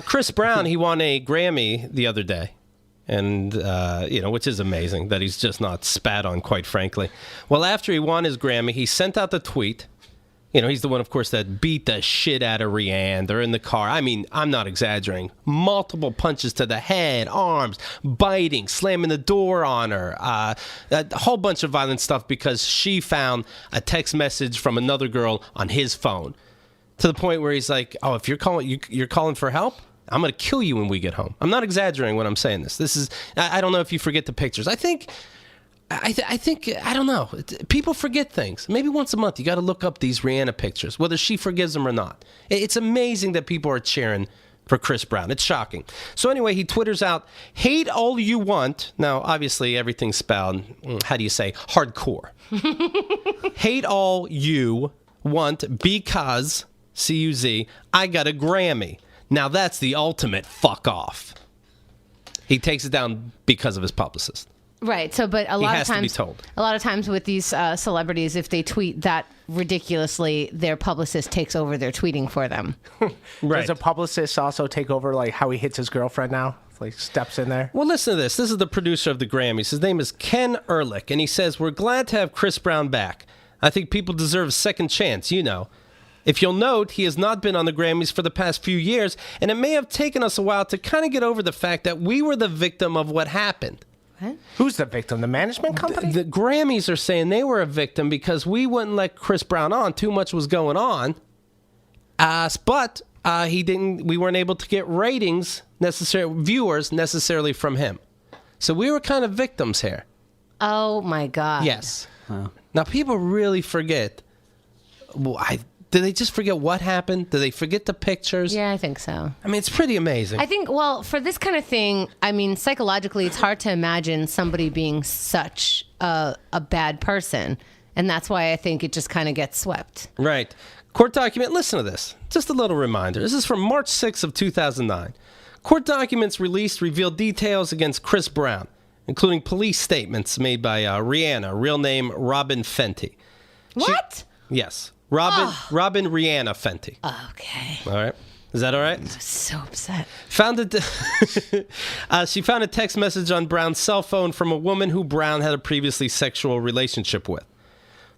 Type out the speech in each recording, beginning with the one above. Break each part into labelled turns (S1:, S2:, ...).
S1: Chris Brown, he won a Grammy the other day. And, which is amazing that he's just not spat on, quite frankly. Well, after he won his Grammy, he sent out the tweet. He's the one, of course, that beat the shit out of Rihanna. They're in the car. I mean, I'm not exaggerating. Multiple punches to the head, arms, biting, slamming the door on her. A whole bunch of violent stuff because she found a text message from another girl on his phone. To the point where he's like, oh, if you're calling for help, I'm going to kill you when we get home. I'm not exaggerating when I'm saying this. This is, I don't know if you forget the pictures. I think, I don't know. People forget things. Maybe once a month you got to look up these Rihanna pictures, whether she forgives them or not. It's amazing that people are cheering for Chris Brown. It's shocking. So anyway, he twitters out, hate all you want. Now, obviously, everything's spelled, how do you say, hardcore. Hate all you want because, C-U-Z, I got a Grammy. Now that's the ultimate fuck off. He takes it down because of his publicist.
S2: Right. So, but a lot of times with these celebrities, if they tweet that ridiculously, their publicist takes over their tweeting for them.
S3: Right. Does a publicist also take over like how he hits his girlfriend now? Like steps in there?
S1: Well, listen to this. This is the producer of the Grammys. His name is Ken Ehrlich, and he says, we're glad to have Chris Brown back. I think people deserve a second chance, If you'll note, he has not been on the Grammys for the past few years, and it may have taken us a while to kind of get over the fact that we were the victim of what happened.
S3: What? Who's the victim? The management company?
S1: The Grammys are saying they were a victim because we wouldn't let Chris Brown on. Too much was going on. But he didn't. We weren't able to get viewers necessarily from him. So we were kind of victims here.
S2: Oh my God.
S1: Yes. Wow. Now people really forget. Did they just forget what happened? Did they forget the pictures?
S2: Yeah, I think so.
S1: I mean, it's pretty amazing.
S2: I think, well, for this kind of thing, I mean, psychologically, it's hard to imagine somebody being such a bad person. And that's why I think it just kind of gets swept.
S1: Right. Court document, listen to this. Just a little reminder. This is from March 6th of 2009. Court documents released reveal details against Chris Brown, including police statements made by Rihanna, real name Robin Fenty.
S2: What?
S1: Yes. Robin Rihanna Fenty.
S2: Okay.
S1: All right. Is that all right?
S2: I'm so upset.
S1: She found a text message on Brown's cell phone from a woman who Brown had a previously sexual relationship with.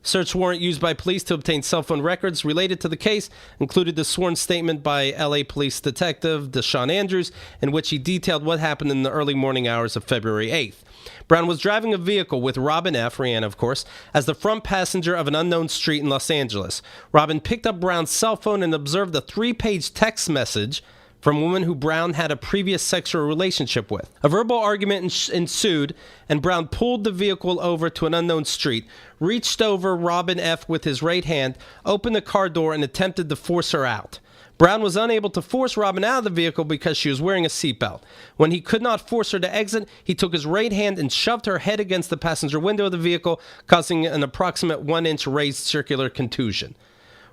S1: Search warrant used by police to obtain cell phone records related to the case included the sworn statement by L.A. Police Detective Deshaun Andrews, in which he detailed what happened in the early morning hours of February 8th. Brown was driving a vehicle with Robin F., Rihanna, of course, as the front passenger of an unknown street in Los Angeles. Robin picked up Brown's cell phone and observed a 3-page text message from a woman who Brown had a previous sexual relationship with. A verbal argument ensued, and Brown pulled the vehicle over to an unknown street, reached over Robin F. with his right hand, opened the car door, and attempted to force her out. Brown was unable to force Robin out of the vehicle because she was wearing a seatbelt. When he could not force her to exit, he took his right hand and shoved her head against the passenger window of the vehicle, causing an approximate 1-inch raised circular contusion.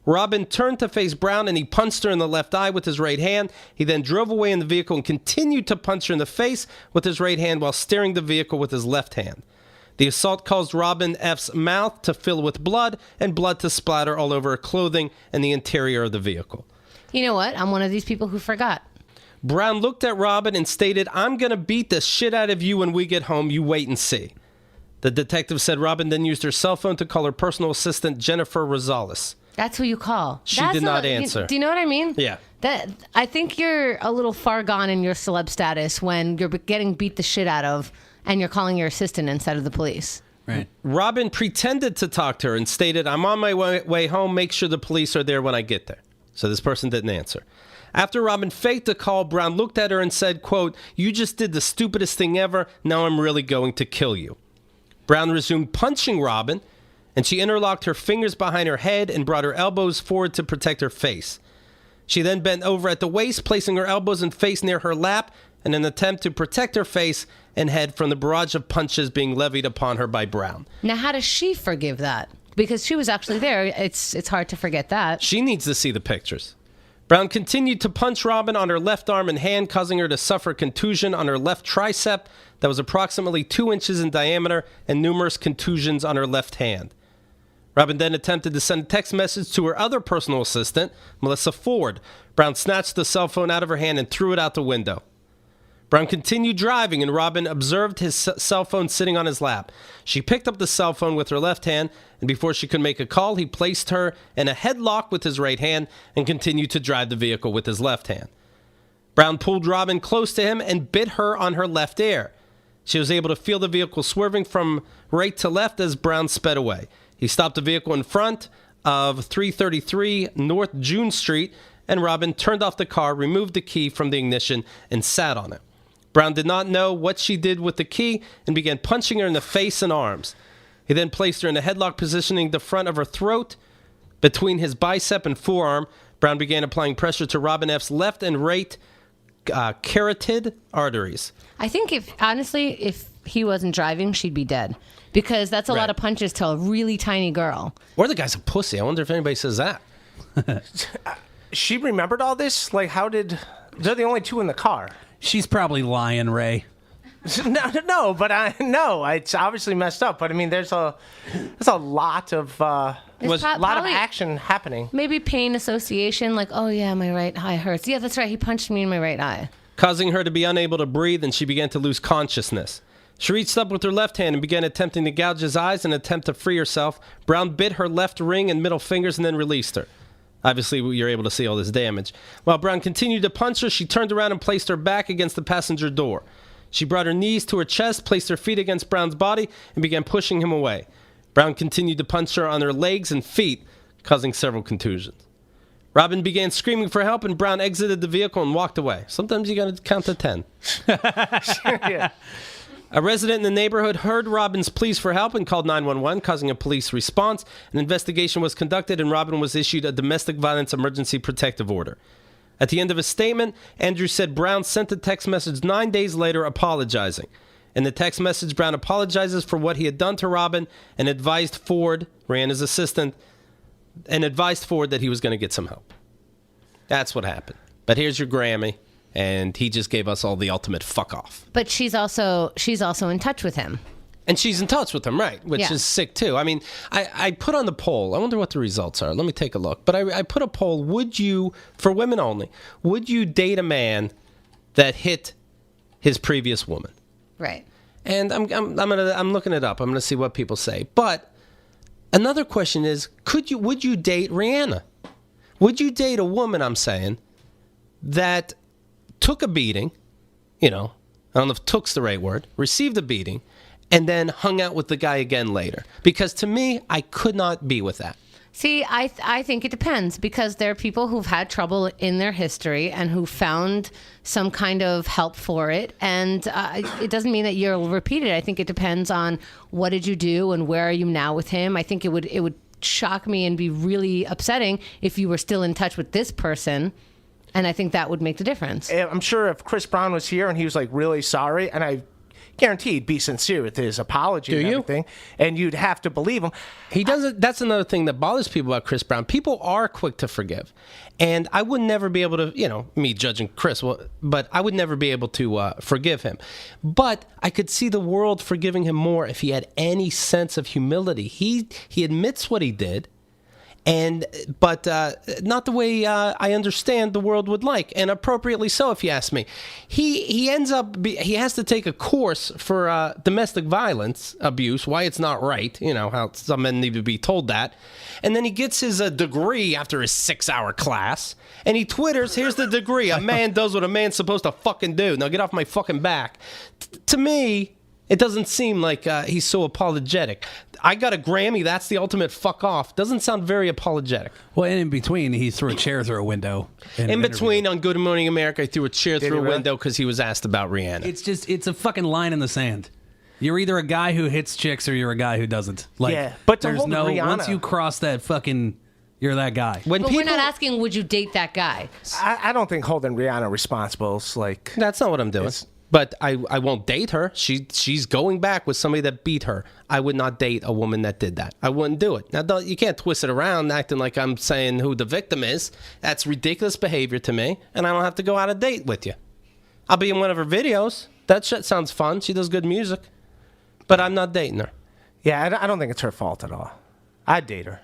S1: Robin turned to face Brown and he punched her in the left eye with his right hand. He then drove away in the vehicle and continued to punch her in the face with his right hand while steering the vehicle with his left hand. The assault caused Robin F.'s mouth to fill with blood and blood to splatter all over her clothing and the interior of the vehicle.
S2: You know what? I'm one of these people who forgot.
S1: Brown looked at Robin and stated, "I'm going to beat the shit out of you when we get home. You wait and see." The detective said Robin then used her cell phone to call her personal assistant, Jennifer Rosales.
S2: That's who you call.
S1: She did not answer.
S2: Do you know what I mean?
S1: Yeah.
S2: I think you're a little far gone in your celeb status when you're getting beat the shit out of and you're calling your assistant instead of the police.
S1: Right. Robin pretended to talk to her and stated, "I'm on my way home. Make sure the police are there when I get there." So this person didn't answer. After Robin faked the call, Brown looked at her and said, quote, "You just did the stupidest thing ever. Now I'm really going to kill you." Brown resumed punching Robin, and she interlocked her fingers behind her head and brought her elbows forward to protect her face. She then bent over at the waist, placing her elbows and face near her lap in an attempt to protect her face and head from the barrage of punches being levied upon her by Brown.
S2: Now, how does she forgive that? Because she was actually there. It's hard to forget that.
S1: She needs to see the pictures. Brown continued to punch Robin on her left arm and hand, causing her to suffer contusion on her left tricep that was approximately 2 inches in diameter and numerous contusions on her left hand. Robin then attempted to send a text message to her other personal assistant, Melissa Ford. Brown snatched the cell phone out of her hand and threw it out the window. Brown continued driving, and Robin observed his cell phone sitting on his lap. She picked up the cell phone with her left hand, and before she could make a call, he placed her in a headlock with his right hand and continued to drive the vehicle with his left hand. Brown pulled Robin close to him and bit her on her left ear. She was able to feel the vehicle swerving from right to left as Brown sped away. He stopped the vehicle in front of 333 North June Street, and Robin turned off the car, removed the key from the ignition, and sat on it. Brown did not know what she did with the key and began punching her in the face and arms. He then placed her in a headlock, positioning the front of her throat between his bicep and forearm. Brown began applying pressure to Robin F's left and right carotid arteries.
S2: I think if he wasn't driving, she'd be dead. Because that's a lot of punches to a really tiny girl.
S1: Or the guy's a pussy. I wonder if anybody says that.
S3: She remembered all this? Like, they're the only two in the car.
S4: She's probably lying, Ray.
S3: No, but it's obviously messed up. But I mean, there's a lot of action happening.
S2: Maybe pain association, like, oh yeah, my right eye hurts. Yeah, that's right. He punched me in my right eye,
S1: causing her to be unable to breathe, and she began to lose consciousness. She reached up with her left hand and began attempting to gouge his eyes in an attempt to free herself. Brown bit her left ring and middle fingers and then released her. Obviously, you're able to see all this damage. While Brown continued to punch her, she turned around and placed her back against the passenger door. She brought her knees to her chest, placed her feet against Brown's body, and began pushing him away. Brown continued to punch her on her legs and feet, causing several contusions. Robin began screaming for help, and Brown exited the vehicle and walked away. Sometimes you got to count to 10.
S3: Yeah.
S1: A resident in the neighborhood heard Robin's pleas for help and called 911, causing a police response. An investigation was conducted, and Robin was issued a domestic violence emergency protective order. At the end of his statement, Andrews said Brown sent a text message 9 days later apologizing. In the text message, Brown apologizes for what he had done to Robin and advised Ford, Rihanna's assistant, that he was going to get some help. That's what happened. But here's your Grammy. And he just gave us all the ultimate fuck off.
S2: but she's also in touch with him.
S1: And she's in touch with him, right? Which is sick, too. I mean, I put on the poll. I wonder what the results are. Let me take a look. But I put a poll. Would you, for women only, would you date a man that hit his previous woman?
S2: Right.
S1: And I'm looking it up. I'm gonna see what people say. But another question is, would you date Rihanna? Would you date a woman, I'm saying, that took a beating, I don't know if took's the right word, received a beating, and then hung out with the guy again later? Because to me, I could not be with that.
S2: See, I think it depends, because there are people who've had trouble in their history and who found some kind of help for it. And it doesn't mean that you'll repeat it. I think it depends on what did you do and where are you now with him. I think it would shock me and be really upsetting if you were still in touch with this person. And I think that would make the difference.
S3: I'm sure if Chris Brown was here and he was like really sorry, and I guarantee he'd be sincere with his apology and everything, and you'd have to believe him.
S1: He doesn't. That's another thing that bothers people about Chris Brown. People are quick to forgive, and I would never be able to, me judging Chris, but I would never be able to forgive him. But I could see the world forgiving him more if he had any sense of humility. He admits what he did. But not the way I understand the world would like, and appropriately so, if you ask me. He ends up he has to take a course for domestic violence abuse, why it's not right, how some men need to be told that, and then he gets his degree after his 6-hour class, and he twitters, "Here's the degree. A man does what a man's supposed to fucking do. Now get off my fucking back." To me, it doesn't seem like he's so apologetic. I got a Grammy. That's the ultimate fuck off. Doesn't sound very apologetic.
S4: Well, and in between, he threw a chair through a window.
S1: In between, on Good Morning America, he threw a chair through a window because he was asked about Rihanna.
S4: It's a fucking line in the sand. You're either a guy who hits chicks or you're a guy who doesn't.
S3: But to hold Rihanna,
S4: once you cross that fucking, you're that guy.
S2: But we're not asking, would you date that guy?
S3: I don't think holding Rihanna responsible is like...
S1: That's not what I'm doing. But I won't date her. She's going back with somebody that beat her. I would not date a woman that did that. I wouldn't do it. Now, you can't twist it around acting like I'm saying who the victim is. That's ridiculous behavior to me, and I don't have to go out on a date with you. I'll be in one of her videos. That shit sounds fun. She does good music. But I'm not dating her.
S3: Yeah, I don't think it's her fault at all. I'd date her.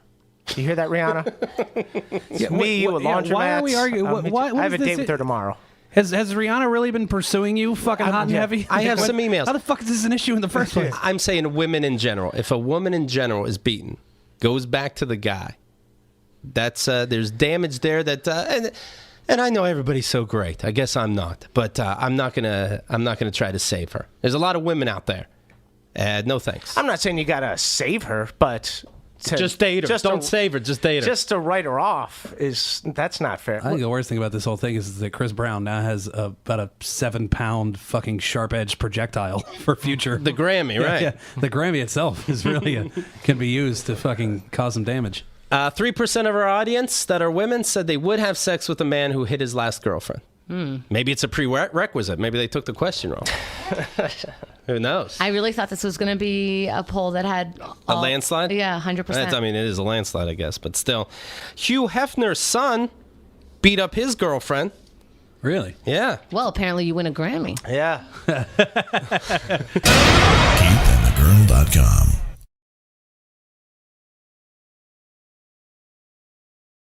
S3: You hear that, Rihanna? It's me with laundromats.
S4: Why are we arguing?
S3: I have a date with her tomorrow.
S4: Has Rihanna really been pursuing you fucking hot and heavy?
S1: I have some emails.
S4: How the fuck is this an issue in the first place?
S1: I'm saying women in general. If a woman in general is beaten, goes back to the guy, that's there's damage there that and I know everybody's so great. I guess I'm not, but I'm not gonna try to save her. There's a lot of women out there. No thanks.
S3: I'm not saying you gotta save her, but
S1: just date her. Don't save her. Just date her.
S3: Just to write her off that's not fair.
S4: I think the worst thing about this whole thing is that Chris Brown now has about a 7-pound fucking sharp-edged projectile for future.
S1: The Grammy, right?
S4: Yeah, the Grammy itself is really can be used to fucking cause some damage.
S1: 3% of our audience that are women said they would have sex with a man who hit his last girlfriend. Maybe it's a prerequisite. Maybe they took the question wrong. Who knows?
S2: I really thought this was going to be a poll that had
S1: a landslide?
S2: Yeah, 100%.
S1: I mean, it is a landslide, I guess, but still. Hugh Hefner's son beat up his girlfriend.
S4: Really?
S1: Yeah.
S2: Well, apparently you win a Grammy.
S3: Yeah.
S5: KeithAndTheGirl.com